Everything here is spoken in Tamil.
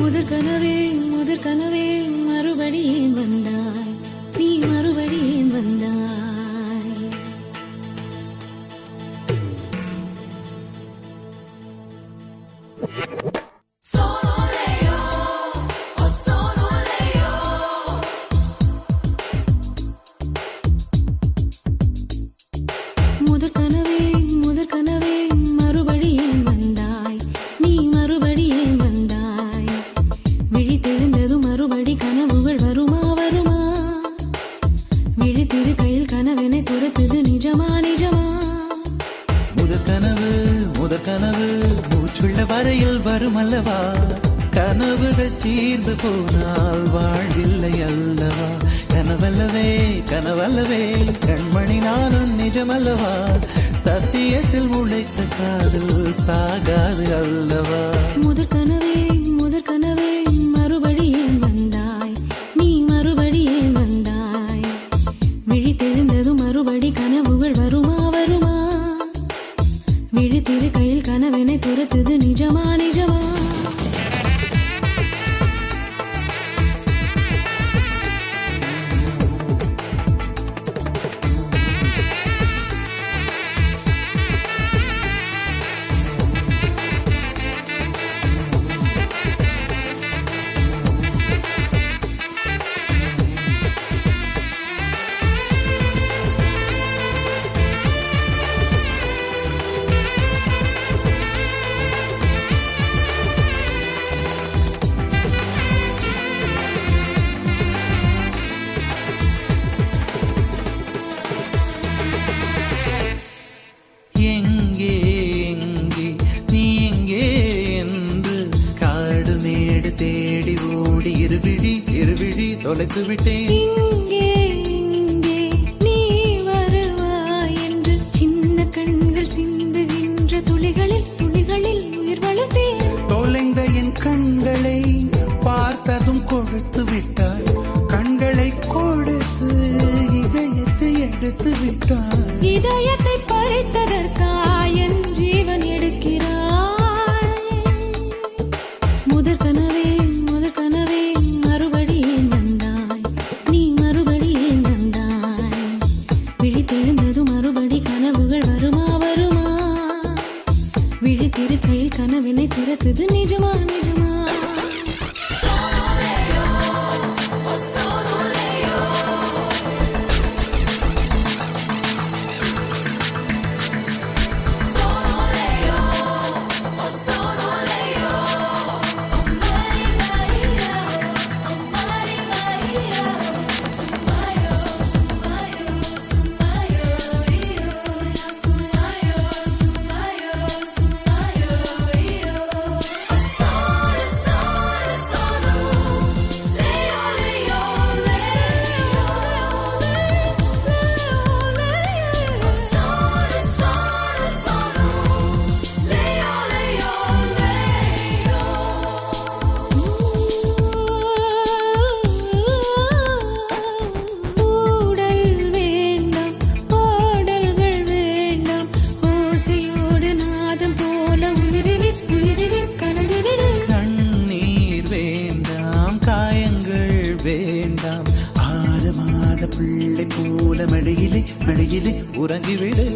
முதற் கனவே முதற் கனவே மறுபடி ஏன் வந்தாய், நீ மறுபடி ஏன் வந்தாய். முதற் கனவே முதற் கனவே மறுபடி ஏன் வந்தாய், நீ மறுபடி ஏன் வந்தாய். விழித்தெழுந்ததும் மறுபடி கனவுகள் வருமா வருமா. விழித்திரு கையில் கனவெனை துரத்துது நிஜமா நிஜமா. முதற் கனவு மூச்சுள்ள வரையில் வரும் அல்லவா. கனவுகள் தீர்ந்து போனால் வாழ்வில்லை அல்லவா. கனவல்லவே கனவல்லவே கண்மணி நானும் நிஜமல்லவா. சத்தியத்தில் உழைத்த காதல் சாகாது அல்லவா. முதற் கனவே முதற் கனவே மறுபடி ஏன் வந்தாய், நீ மறுபடி ஏன் வந்தாய். விழித்தெழுந்ததும் மறுபடி கனவுகள் வருமா வருமா. விழித்திரு கையில் கனவெனை துரத்துது நிஜமா நிஜமா. எங்கே எங்கே நீ எங்கே என்று காடு மேடு தேடி ஓடி இருவிழி தொலைத்து விட்டேன். இங்கே இங்கே நீ வருவாய் என்று சின்ன கண்கள் சிந்துகின்ற துளிகளில் துளிகளில் உயிர் வளர்த்தேன். தொலைந்த என் கண்களை பார்த்ததும் கொடுத்து விட்டாய். கண்களை கொடுத்து இதயத்தை எடுத்து விட்டாய். இதயத்தை பறித்ததற்காய் என் ஜீவன் எடுக்கிறாய். முதற் கனவே முதற் கனவே மறுபடி ஏன் வந்தாய், நீ மறுபடி ஏன் வந்தாய். விழித்தெழுந்ததும் மறுபடி கனவுகள் வருமா வருமா. விழித்திரு கையில் கனவினை துரத்துது நிஜமா நிஜமா. வேண்டாம் 6 மாத பிள்ளை போல மடியிலே உறங்கிவிடு.